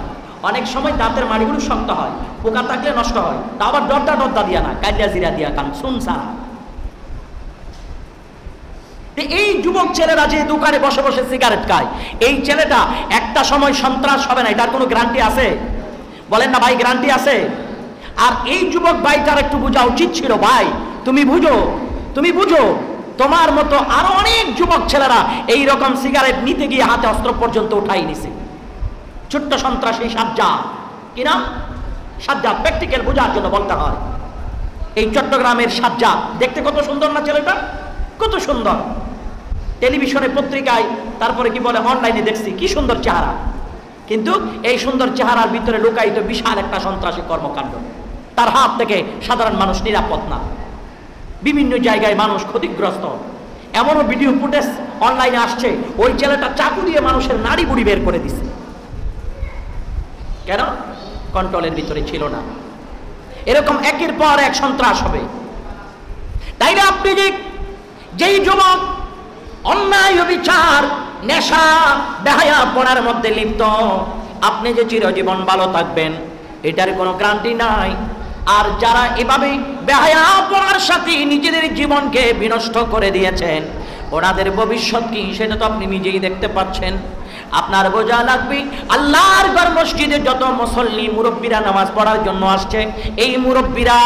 অনেক সময় দাঁতের মাড়িগুলো শক্ত হয়, পোকা থাকলে নষ্ট হয়, তা আবার ডরটা দিয়া না, কালিয়া জিরা দিয়া কান শুন সারা। এই যুবক ছেলেরা যে দোকানে বসে বসে সিগারেট খায়, এই ছেলেটা একটা সময় সন্ত্রাস হবে না, এটার কোনো গ্যারান্টি আছে? বলেন না ভাই, গ্যারান্টি আছে? আর এই যুবক ভাইটার একটু বোঝা উচিত ছিল, ভাই তুমি বুঝো তোমার মতো আরো অনেক যুবক ছেলেরা এই রকম সিগারেট নিতে গিয়ে হাতে অস্ত্র পর্যন্ত উঠাই নিছে। ছোট্ট সন্ত্রাসী সাজ্জাদ, কি নাম? সাজ্জাদ। প্র্যাকটিক্যাল বোঝার জন্য বলতে হয়। এই চট্টগ্রামের সাজ্জাদ দেখতে কত সুন্দর না ছেলেটা, কত সুন্দর। টেলিভিশনে, পত্রিকায়, তারপরে কি বলে অনলাইনে দেখছি কি সুন্দর চেহারা, কিন্তু এই সুন্দর চেহারার ভিতরে লুকায়িত বিশাল একটা সন্ত্রাসী কর্মকাণ্ড। তার হাত থেকে সাধারণ মানুষ নিরাপদ না, বিভিন্ন জায়গায় মানুষ ক্ষতিগ্রস্ত। এমনও ভিডিও ফুটেজ অনলাইনে আসছে, ওই ছেলেটা চাকু দিয়ে মানুষের নাড়ি বুড়ি বের করে দিছে। কেন? কন্ট্রোলের ভিতরে ছিল না। এরকম একের পর এক সন্ত্রাস হবে। তাই না? আপনি যেই যুবক অন্যায়, বিচার, নেশা, বেহায়া পড়ার মধ্যে লিপ্ত, আপনি যে চিরজীবন ভালো থাকবেন এটার কোনো গ্যারান্টি নাই। আর যারা এভাবে বেহায়া পড়ার সাথে নিজেদের জীবনকে বিনষ্ট করে দিয়েছেন, ওনাদের ভবিষ্যৎ কি সেটা তো আপনি নিজেই দেখতে পাচ্ছেন। আপনার বোঝা লাগবে, আল্লাহর ঘর মসজিদে যত মুসল্লি মুরব্বীরা নামাজ পড়ার জন্য আসছে, এই মুরব্বীরা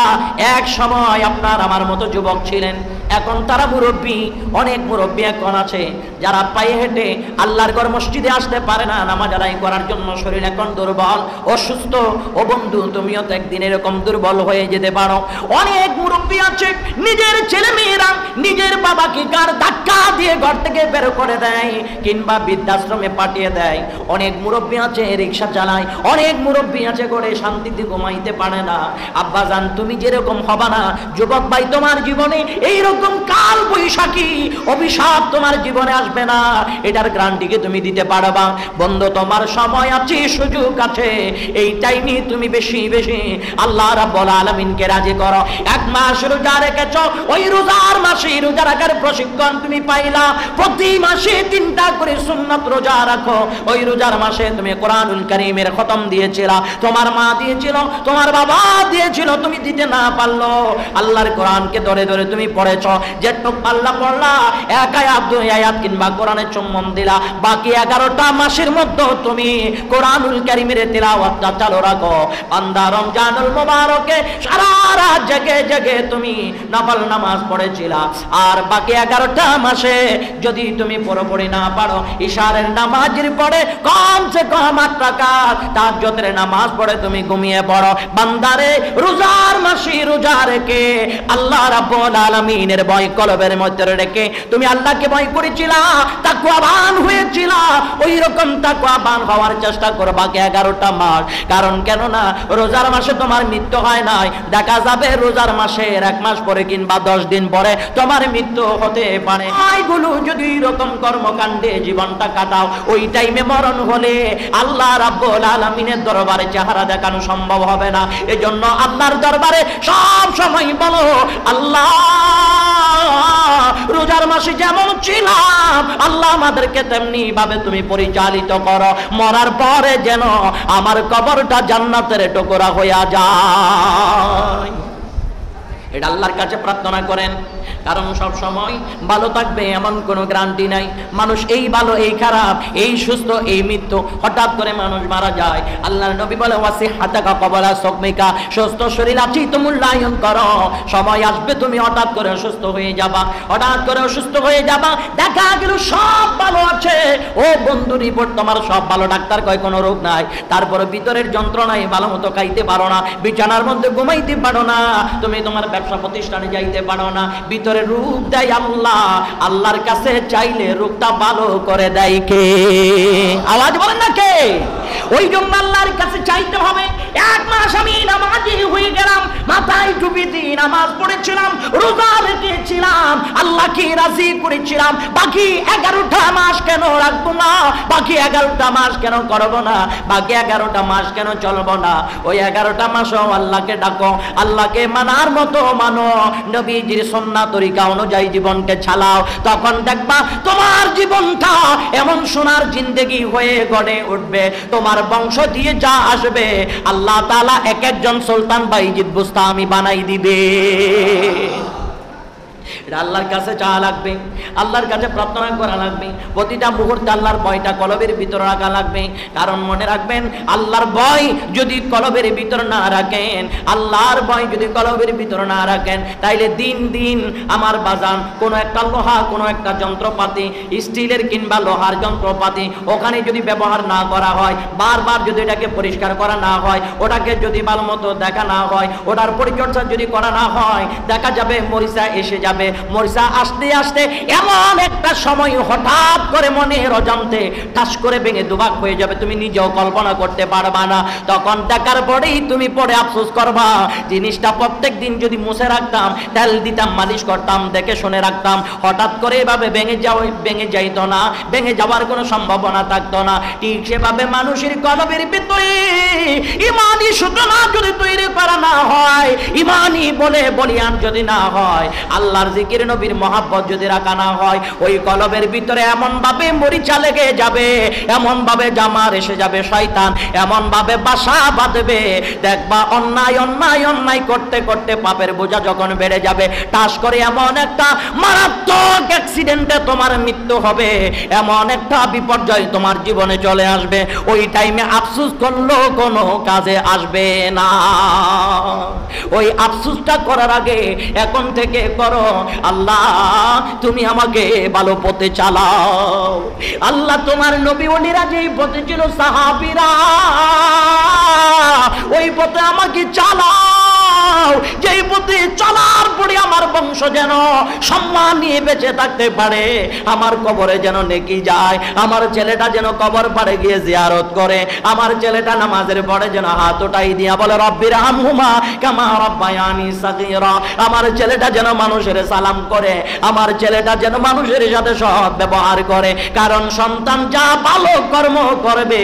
এক সময় আপনার আমার মতো যুবক ছিলেন, এখন তারা মুরব্বী। অনেক মুরব্বী এখন আছে যারা পায়ে হেঁটে আল্লাহর ঘর মসজিদে আসতে পারে না, নামাজ আদায় করার জন্য শরীর এখন দুর্বল, অসুস্থ। ও বন্ধু, তুমিও তো একদিন এরকম দুর্বল হয়ে যেতে পারো। অনেক মুরব্বী আছে নিজের ছেলে মেয়েরা নিজের বাবাকে গাড় ধাক্কা দিয়ে ঘর থেকে বের করে দেয় কিংবা বৃদ্ধাশ্রমে পাঠিয়ে দেয়। অনেক মুরব্বী আছে রিক্সা চালায়, অনেক মুরব্বী আছে করে শান্তিতে ঘুমাইতে পারে না। আব্বাজান, তুমি যেরকম হবা না, যুবক ভাই তোমার জীবনে এইরকম কাল বৈশাখী অভিশাপ তোমার জীবনে আসবে না, এটার গ্যারান্টিকে তুমি দিতে পারবা। বন্ধু, তোমার সময় আছে, সুযোগ আছে, এই টাইমে তুমি বেশি বেশি আল্লাহ রাব্বুল আলামিনকে রাজি করো। এক মাস রোজা রেখেছো, ওই রোজার মাসে রোজা রাখার প্রশিক্ষণ তুমি পাইলা। প্রতি মাসে 3টা করে সুন্নাত রোজা রাখো। ওই রোজার মাসে তুমি কোরআনুল কারীমের খতম দিয়েছিলা, তোমার মা দিয়েছিল, তোমার বাবা দিয়েছিল, তুমি দিতে না পারলো। আল্লাহর কোরআনকে ধরে ধরে তুমি পড়েছো, যেটুক পাল্লা পড়লা, 1 আয়াত 2 আয়াত কিংবা কোরআনের চুম্বন দিলা, বাকি 11টা মাসের মধ্যে তুমি কোরআনুল কারীমের তিলাওয়াতটা চালু রাখো। বান্দা, রমজানুল মুবারকে সারা রাত জেগে জেগে তুমি নফল নামাজ পড়েছিলা, আর বাকি 11টা মাসে যদি তুমি পুরোপুরি না পারো, ইশারের নামাজের পড়ে কমসে কম 8 রাকাত তাহাজ্জুদের নামাজ পড়ে তুমি ঘুমিয়ে পড়ো। বান্দারে, রোজার মাসে রোজা রেখে আল্লাহ রাব্বুল আলামিনের ভয় কলবের মধ্যে রেখে তুমি আল্লাহকে ভয় করেছিলা, তাকওয়াবান হয়েছিলা, ওই রকম তাকওয়াবান হওয়ার চেষ্টা করো বাকি 11টা মাস। কারণ কেন না, রোজার মাসে তোমার মৃত্যু হয় নাই, দেখা যাবে রোজার মাসের 1 মাস পরে কিংবা 10 দিন পরে তোমার মৃত্যু হতে পারে। এইগুলো যদি এরকম কর্মকাণ্ডে জীবনটা কাটাও, ওই টাইমে মরণ হলে আল্লাহ রাব্বুল আলামিনের দরবারে চেহারা দেখানো সম্ভব হবে না। এজন্য আল্লাহর দরবারে সব সময় বলো, আল্লাহ রোজার মাসে যেমন ছিলাম, আল্লাহ আমাদেরকে তেমনি ভাবে তুমি পরিচালিত করো। মরার পরে যেন আমার কবরটা জান্নাতের টুকরা হইয়া যায়। এটা আল্লাহর কাছে প্রার্থনা করেন। কারণ সব সময় ভালো থাকবে এমন কোনো গ্যারান্টি নাই। মানুষ এই ভালো, এই খারাপ, এই সুস্থ, এই মৃত্যু, হঠাৎ করে মানুষ মারা যায়। আল্লাহর নবী বলে, ওয়াসিহাতাকা ক্বাবলা সুকমিকা, সুস্থ শরীর আছে তো মূল্যায়ন করো। সময় আসবে তুমি হঠাৎ করে অসুস্থ হয়ে যাবা, হঠাৎ করে অসুস্থ হয়ে যাবা, দেখা গেল সব ভালো আছে। ও বন্ধু, রিপোর্ট তোমার সব ভালো, ডাক্তার কয় কোনো রোগ নাই, তারপরে ভিতরের যন্ত্রণায় ভালো মতো খাইতে পারো না, বিছানার মধ্যে ঘুমাইতে পারো না, তুমি তোমার ব্যবসা প্রতিষ্ঠানে যাইতে পারো না, ভিতরে রোগ দেয় আল্লাহ। আল্লাহর কাছে চাইলে রোগটা ভালো করে দেয় কে? আওয়াজ বলেন না কে? ওই জন্য আল্লাহর কাছে চাইতে হবে। 1 মাস আমি নামাজি হয়ে গেলাম, মাথায় টুপি দিয়ে নামাজ পড়েছিলাম, রোজা রেখেছিলাম, আল্লাহকে রাজি করেছিলাম, বাকি 11টা মাস কেন রাখবো না? বাকি 11টা মাস কেন করবো না? বাকি 11টা মাস কেন চলবো না? ওই 11টা মাসও আল্লাহকে ডাকো, আল্লাহকে মানার মতো মানো, নবীজির সুন্নাহ তরিকা অনুযায়ী জীবনকে চালাও। তখন দেখবা তোমার জীবনটা এমন সোনার জিন্দেগি হয়ে গড়ে উঠবে, তোমার বংশ দিয়ে যা আসবে আল্লাহ তাআলা এক একজন সুলতান বাইজিদ বুস্তামি বানাই দিবে। এটা আল্লাহর কাছে চাওয়া লাগবে, আল্লাহর কাছে প্রার্থনা করা লাগবে, প্রতিটা মুহূর্তে আল্লাহর ভয়টা কলবের ভিতর রাখা লাগবে। কারণ মনে রাখবেন, আল্লাহর ভয় যদি কলবের ভিতর না রাখেন, আল্লাহর ভয় যদি কলবের ভিতর না রাখেন, তাইলে দিন দিন আমার বাজান কোনো একটা লোহা, কোনো একটা যন্ত্রপাতি, স্টিলের কিংবা লোহার যন্ত্রপাতি, ওখানে যদি ব্যবহার না করা হয়, বারবার যদি এটাকে পরিষ্কার করা না হয়, ওটাকে যদি ভালো মতো দেখা না হয়, ওটার পরিচর্যা যদি করা না হয়, দেখা যাবে মরিচা এসে যাবে। মরিচা আসতে আসতে এমন একটা সময় হঠাৎ করে মনের অজান্তে ঠাস করে ভেঙে দুভাগ হয়ে যাবে, তুমি নিজেও কল্পনা করতে পারবা না। তখন দেখার পরেই তুমি পরে আফসোস করবা, জিনিসটা প্রত্যেক দিন যদি মুছে রাখতাম, তেল দিতাম, মালিশ করতাম, দেখে শুনে রাখতাম, হঠাৎ করে এভাবে ভেঙে যাইতো না, ভেঙে যাওয়ার কোনো সম্ভাবনা থাকতো না। ঠিক সেভাবে মানুষের কলবের ভিতরে ইমানি সুতনা যদি তৈরি করা না হয়, ইমানি বলে বলিয়ান যদি না হয়, আল্লাহর জিকির নবীর মহাব্বত যদি রাখা না হয়, ওই কলবের ভিতরে এমন ভাবে মরিচা লেগে যাবে, এমন ভাবে জামার এসে যাবে শয়তান, এমন ভাবে বাসা বাঁধবে, দেখবা অন্যায় অন্যায় অন্যায় করতে করতে পাপের বোঝা যখন বেড়ে যাবে, টাস করে এমন একটা মারাত্মক অ্যাক্সিডেন্টে তোমার মৃত্যু হবে, এমন একটা বিপর্যয় তোমার জীবনে চলে আসবে, ওই টাইমে আফসোস করলেও কোনো কাজে আসবে না। ওই আফসোসটা করার আগে এখন থেকে করো, আল্লাহ তুমি আমাকে ভালো পথে চালাও। আল্লাহ তোমার নবী ওলিরা যেই পথে ছিল, সাহাবীরা ওই পথে আমাকে চালাও, যেই পথে চলার পরে আমার বংশ যেন সম্মান নিয়ে বেঁচে থাকতে পারে, আমার কবরে যেন নেকি যায়, আমার ছেলেটা যেন কবর পাড়ে গিয়ে জিয়ারত করে, আমার ছেলেটা নামাজের পরে যেন হাত ওঠাই দিয়া বলে রব্বির হামহুমা কামা রব্বায়ানি সাগীরা, আমার ছেলেটা যেন মানুষের সালাম করে, আমার ছেলেটা যেন মানুষের সাথে সৎ ব্যবহার করে। কারণ সন্তান যা ভালো কর্ম করবে,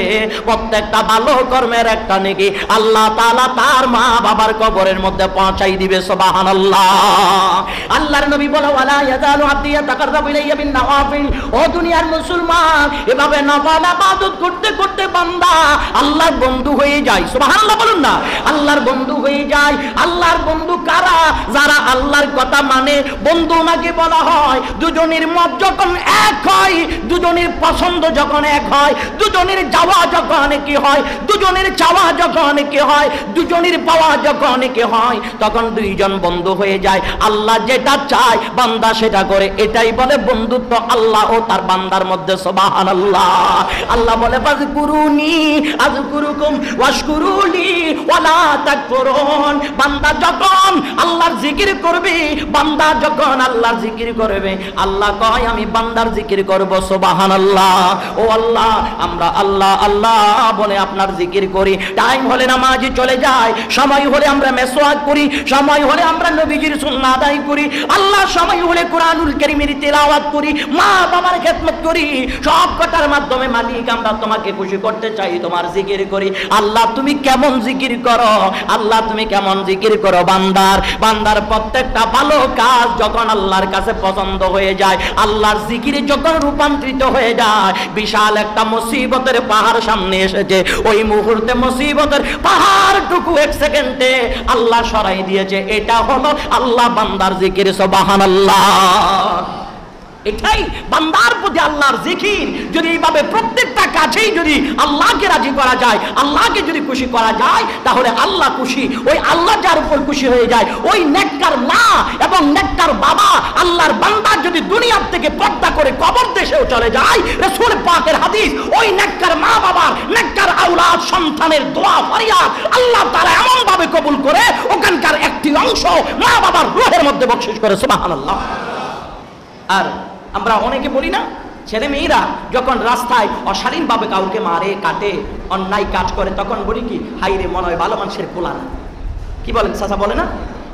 প্রত্যেকটা ভালো কর্মের একটা নেকি আল্লাহ তাআলা তার মা বাবার কবরের মধ্যে পৌঁছাই দিবে। সুবহানাল্লাহ। আল্লাহর নবী বলে ওয়ালা ইয়াজালু আবদি ইয়াতাকাররাবু ইলাইয়া বিন নওয়াফিল, ও দুনিয়ার মুসলমান, এভাবে নফল ইবাদত করতে করতে বান্দা আল্লাহর বন্ধু হয়ে যায়। সুবহানাল্লাহ বলুন না, আল্লাহর বন্ধু হয়ে যায়। আল্লাহর বন্ধু কারা? যারা আল্লাহর কথা মানে। বন্ধু নাকি বলা হয় দুজনের মত যখন এক হয়, দুজনের পছন্দ যখন এক হয়, দুজনের যাওয়া যখন কি হয়, দুজনের চাওয়া যখন কি হয়, দুজনের পাওয়া যখন কি হয়, তখন দুইজন বন্ধু হয়ে যায়। আল্লাহ যেটা চায় বান্দা সেটা করে, এটাই বলে বন্ধুত্ব আল্লাহ ও তার বান্দার মধ্যে। সুবহানাল্লাহ। আল্লাহ বলে ফাযকুরুনি আযকুরুকুম ওয়াশকুরুলি ওয়ালা তাকফুরুন। বান্দা যখন আল্লাহর জিকির করবে, বান্দা যখন আল্লাহর জিকির করবে, আল্লাহ কয় আমি বান্দার জিকির করব। সুবহানাল্লাহ। ও আল্লাহ, আমরা আল্লাহ আল্লাহ বলে আপনার জিকির করি, টাইম হলে নামাজে চলে যায়, সময় হলে আমরা মেসওয়াক করি, সময় হলে আমরা নবীজির সুন্নাহ আদায় করি, আল্লাহ সময় হলে কোরআনুল কারীমের তিলাওয়াত করি, মা বাবার খেদমত করি, সব কটার মাধ্যমে মালিক আমরা তোমাকে খুশি করতে চাই, তোমার জিকির করি। আল্লাহ তুমি কেমন জিকির করো, আল্লাহ তুমি কেমন জিকির করো। বান্দার প্রত্যেকটা ভালো কাজ যখন আল্লাহর কাছে পছন্দ হয়ে যায়, আল্লাহর জিকিরে যখন রূপান্তরিত হয়ে যায়, বিশাল একটা মুসিবতের পাহাড় সামনে এসেছে, ওই মুহূর্তে মুসিবতের পাহাড়টুকু এক সেকেন্ডে আল্লাহ সরাই দিয়েছে। এটা হলো আল্লাহ বান্দার জিকির। সুবহানাল্লাহ। এটাই বান্দার প্রতি আল্লাহর জিকির। যদি এইভাবে প্রত্যেকটা কাজেই যদি আল্লাহকে রাজি করা যায়, আল্লাহকে যদি খুশি করা যায়, তাহলে আল্লাহ খুশি। ওই আল্লাহ যার উপর খুশি হয়ে যায়, ওই নেককার মা এবং নেককার বাবা আল্লাহর বান্দা যদি দুনিয়ার থেকে পর্দা করে কবর দেশেও চলে যায়, রাসূল পাকের হাদিস, ওই নেককার মা বাবার, নেককার আওলাদ সন্তানের দোয়া ফরিয়াদ আল্লাহ তাআলা এমন ভাবে কবুল করে, ওখানকার একটি অংশ মা বাবার রূহের মধ্যে বকশিশ করে। সুবহানাল্লাহ। আর আমরা অনেকে বলি না, ছেলে মেয়েরা যখন রাস্তায় অশালীনভাবে কাউকে মারে, কাটে, অন্যায় কাজ করে, তখন বলি কি, হাই রে মনে হয় ভালো মানুষের পোলানা। কি বলেন চাচা? বলে না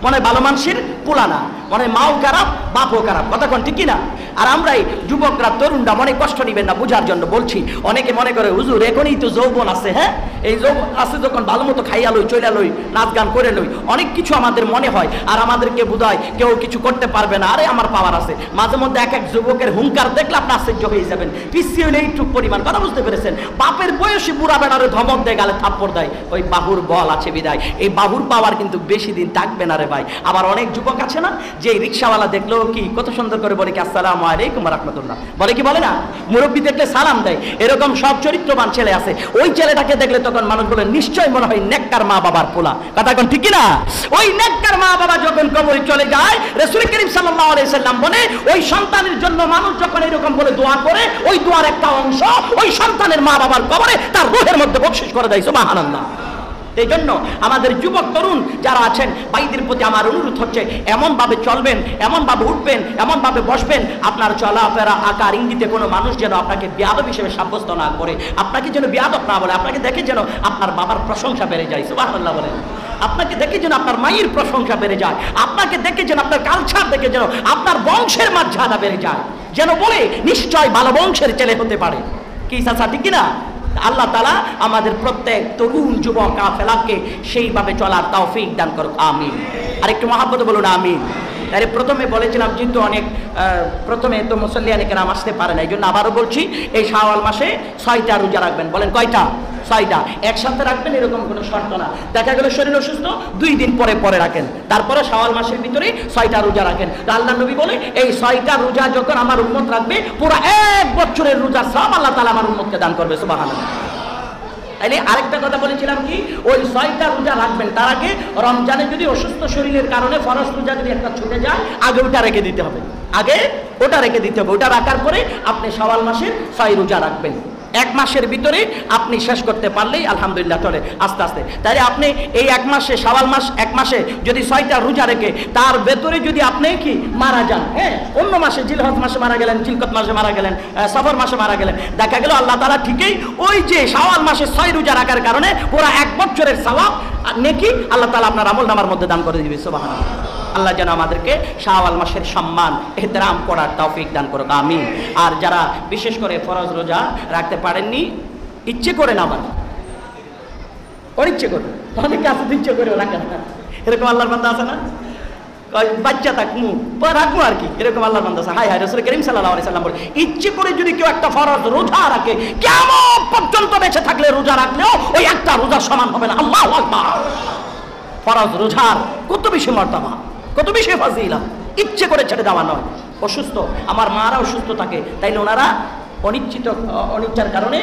মনে হয় ভালো মানুষের পোলানা, মনে হয় মাও খারাপ বাপও খারাপ। কথা কোন ঠিক কিনা? আর আমরাই যুবকরা, তরুণরা মনে কষ্ট নিবেন না, বুঝার জন্য বলছি। অনেকে মনে করে হুজুর এখনই তো যৌবন আছে, হ্যাঁ এই যৌবন আছে, যখন ভালো মতো খাইয়া লই, চইলা লই, নাচ গান করে লই, অনেক কিছু আমাদের মনে হয়, আর আমাদেরকে বোধহয় কেউ কিছু করতে পারবে না, আরে আমার পাওয়ার আছে। মাঝে মধ্যে এক এক যুবকের হুঙ্কার দেখলে আপনি আশ্চর্য হয়ে যাবেন, পিছিয়ে হলে এইটুক পরিমাণ। কথা বুঝতে পেরেছেন? বাপের বয়সী বুড়া বেড়ারে ধমক দেয়, গালে থাপ্পড় দেয়, ওই বাহুর বল আছে বিদায়। এই বাহুর পাওয়ার কিন্তু বেশি দিন থাকবে না রে ভাই। আবার অনেক যুবক আছে না, যে রিক্সাওয়ালা দেখলো কি কত সুন্দর করে বলে কি আসসালামু আলাইকুম রাহমাতুল্লাহ, বলে কি বলে না, মুরব্বী দেখলে সালাম দেয়। এরকম সব চরিত্রবান ছেলে আছে, ওই ছেলেটাকে দেখলে তখন মানুষ বলে নিশ্চয় মনে হয় নেককার মা বাবার পোলা। কথা কোন ঠিক না? ওই নেককার মা বাবা যখন কবরে চলে যায়, রাসূল করিম সাল্লাল্লাহু আলাইহি সাল্লাম বলে ওই সন্তানের জন্য মানুষ যখন এরকম বলে দোয়া করে, ওই দোয়ার একটা অংশ ওই সন্তানের মা বাবার কবরে তার রূহের মধ্যে বকশিশ করে দেয়। সুবহানাল্লাহ। এই জন্য আমাদের যুবক তরুণ যারা আছেন, ভাইদের প্রতি আমার অনুরোধ হচ্ছে এমনভাবে চলবেন, এমনভাবে উঠবেন, এমনভাবে বসবেন, আপনার চলাফেরা আকার ইঙ্গিতে কোনো মানুষ যেন আপনাকে বেয়াদব হিসেবে সাব্যস্ত না করে, আপনাকে যেন বেয়াদব না বলে, আপনাকে দেখে যেন আপনার বাবার প্রশংসা বেড়ে যায়। সুবহানাল্লাহ বলেন। আপনাকে দেখে যেন আপনার মায়ের প্রশংসা বেড়ে যায়, আপনাকে দেখে যেন আপনার কালচার দেখে যেন আপনার বংশের মর্যাদা বেড়ে যায়, যেন বলে নিশ্চয় ভালো বংশের ছেলে হতে পারে। কি চাচা ঠিক কিনা? আল্লাহ তাআলা আমাদের প্রত্যেক তরুণ যুবক কাফেলাকে সেইভাবে চলার তৌফিক দান করুক, আমিন। আর একটু মহাব্বতে বলুন আমিন। আরে প্রথমে বলেছিলাম যেহেতু অনেক প্রথমে তো মুসল্লিয়ানে কেরাম আসতে পারে না, এই জন্য আবারও বলছি, এই শাওয়াল মাসে 6টা রোজা রাখবেন। বলেন কয়টা? 6টা। একসাথে রাখবেন এরকম কোনো শর্ত না। দেখা গেল শরীর অসুস্থ, 2 দিন পরে পরে রাখেন, তারপরে শাওয়াল মাসের ভিতরে 6টা রোজা রাখেন। আল্লাহ নবী বলে এই 6টা রোজা যখন আমার উম্মত রাখবে, পুরো 1 বছরের রোজা সব আল্লাহ তাআলা আমার উম্মতকে দান করবে। সুবহানাল্লাহ। তাইলে আরেকটা কথা বলেছিলাম কি, ওই 6টা রোজা রাখবেন, তার আগে রমজানে যদি অসুস্থ শরীরের কারণে ফরজ রোজা যদি একটা ছুটে যায়, আগে ওটা রেখে দিতে হবে, আগে ওটা রেখে দিতে হবে। ওটা রাখার পরে আপনি শাওয়াল মাসের 6 রোজা রাখবেন। 1 মাসের ভিতরে আপনি শেষ করতে পারলেই আলহামদুলিল্লাহ চলে আস্তে আস্তে। তাই আপনি এই 1 মাসে শাওয়াল মাস 1 মাসে যদি 6টা রোজা রেখে তার ভেতরে যদি আপনি কি মারা যান, হ্যাঁ, অন্য মাসে জিলহজ মাসে মারা গেলেন, জিলকত মাসে মারা গেলেন, সফর মাসে মারা গেলেন, দেখা গেল আল্লাহ তাআলা ঠিকই ওই যে শাওয়াল মাসে 6 রোজা রাখার কারণে পুরো 1 বছরের সওয়াব নেকি আল্লাহ তাআলা আপনার আমলনামার মধ্যে দান করে দিবে। সুবহানাল্লাহ। আল্লাহ যেন আমাদেরকে শাওয়াল মাসের সম্মান এহতেরাম করার তৌফিক দান করুক, আমিন। আর যারা বিশেষ করে ফরজ রোজা রাখতে পারেননি, ইচ্ছে করে না, আবার অনিচ্ছে করে, অনেকে আছে ইচ্ছে করে রাখেন না, এরকম আল্লাহর বান্দা আছে না, বাচ্চা থাকমু রাখবো আর কি, এরকম আল্লাহর বান্দা আছে। হায় হায়, রাসূল করিম সাল্লাল্লাহু আলাইহি সাল্লাম বলে ইচ্ছে করে যদি কেউ একটা ফরজ রোজা রাখে, কিয়ামত পর্যন্ত বেঁচে থাকলে রোজা রাখলেও ওই একটা রোজার সমান হবে না। আল্লাহু আকবার। ফরজ রোজার কত বেশি মর্যাদা, কত বেশি ফাজিলত, ইচ্ছে করে ছেড়ে দেওয়া নয়। অসুস্থ, আমার মারা অসুস্থ থাকে, তাইলে ওনারা অনিচ্ছার কারণে,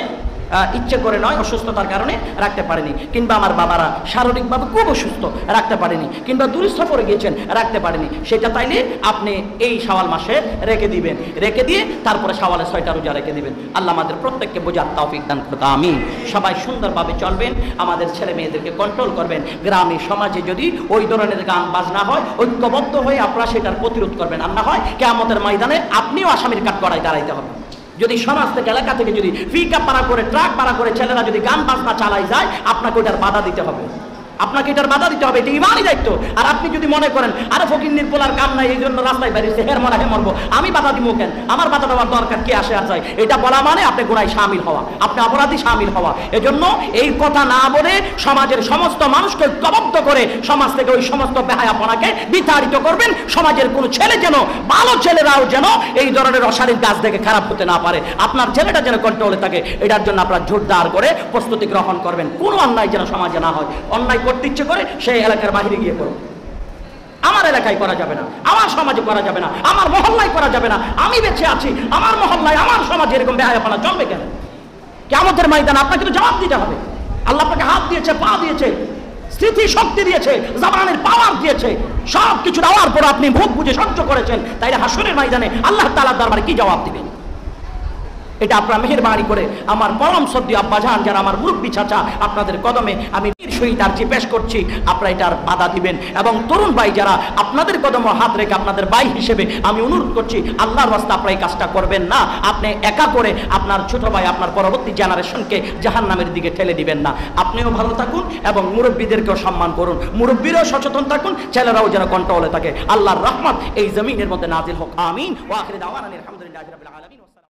ইচ্ছে করে নয়, অসুস্থতার কারণে রাখতে পারেনি, কিংবা আমার বাবারা শারীরিকভাবে খুব অসুস্থ, রাখতে পারেনি, কিংবা দূর সফরে গিয়েছেন, রাখতে পারেনি, সেটা তাইলে আপনি এই শাওয়াল মাসে রেখে দিবেন, রেখে দিয়ে তারপরে শাওয়ালে 6টা রোজা রেখে দিবেন। আল্লাহ আমাদের প্রত্যেককে বোঝার তৌফিক দান করুক, আমিন। সবাই সুন্দরভাবে চলবেন, আমাদের ছেলে মেয়েদেরকে কন্ট্রোল করবেন। গ্রামে সমাজে যদি ওই ধরনের গান বাজনা হয়, ঐক্যবদ্ধ হয়ে আপনারা সেটার প্রতিরোধ করবেন, আর না হয় কিয়ামতের ময়দানে আপনিও আসামির কাঠগড়ায় দাঁড়াইতে হবে। যদি সমাজ থেকে, এলাকা থেকে যদি ফিকা পাড়া করে, ট্রাক পাড়া করে ছেলেরা যদি গান বাজনা চালাই যায়, আপনাকে ওটার বাধা দিতে হবে, আপনাকে এটার বাধা দিতে হবে, এটা ইমানই দায়িত্ব। আর আপনি যদি মনে করেন আরে ফকিন্নির পোলার কাম নাই, এই জন্য রাস্তায় বেরিয়েছে, হের মরা হে মরবো, আমি বাধা দিব কেন, আমার বাধা দেওয়ার দরকার কে আসে আর যায়, এটা বলা মানে আপনি গুনায় শামিল হওয়া, আপনি অপরাধী শামিল হওয়া। এজন্য এই কথা না বলে সমাজের সমস্ত মানুষকে ঐক্যবদ্ধ করে সমাজ থেকে ওই সমস্ত বেহায়াপনাকে বিতাড়িত করবেন। সমাজের কোনো ছেলে যেন, ভালো ছেলেরাও যেন এই ধরনের অশালীন কাজ দেখে খারাপ হতে না পারে, আপনার ছেলেটা যেন কন্ট্রোলে থাকে, এটার জন্য আপনারা জোরদার করে প্রস্তুতি গ্রহণ করবেন। কোনো অন্যায় যেন সমাজে না হয়। অন্যায় করতে ইচ্ছে করে সেই এলাকার বাইরে গিয়ে করো, আমার এলাকায় করা যাবে না, আমার সমাজে করা যাবে না, আমার মহল্লায় করা যাবে না। আমি বেঁচে আছি, আমার মহল্লায়, আমার সমাজে এরকম বেহায়াপনা চলবে কেন? কিয়ামতের ময়দানে আপনাকে তো জবাব দিতে হবে। আল্লাহ আপনাকে হাত দিয়েছে, পা দিয়েছে, স্মৃতি শক্তি দিয়েছে, জবানের পাওয়ার দিয়েছে, সব কিছু দেওয়ার পর আপনি মুখ বুঝে সহ্য করেছেন, তাইলে হাসরের ময়দানে আল্লাহ তাআলার দরবারে কি জবাব দিবেন? এটা আপনারা মেহেরবানি করে আমার পরম সদ্য আব্বাজান যারা আমার মুরব্বী চাচা, আপনাদের কদমে আমি সহিত আর্জি পেশ করছি, আপনারা এটার বাধা দিবেন। এবং তরুণ ভাই যারা, আপনাদের কদমে হাত রেখে আপনাদের ভাই হিসেবে আমি অনুরোধ করছি, আল্লাহর রাস্তায় আপনারা এই কাজটা করবেন না। আপনি একা করে আপনার ছোট ভাই, আপনার পরবর্তী জেনারেশনকে জাহান্নামের দিকে ঠেলে দিবেন না। আপনিও ভালো থাকুন এবং মুরব্বীদেরকেও সম্মান করুন, মুরব্বীরাও সচেতন থাকুন, ছেলেরাও যেন কন্ট্রোলে থাকে। আল্লাহর রহমত এই জমিনের মধ্যে নাজিল হোক, আমিন। ওয়া আখিরু দাওয়ানা আলহামদুলিল্লাহ।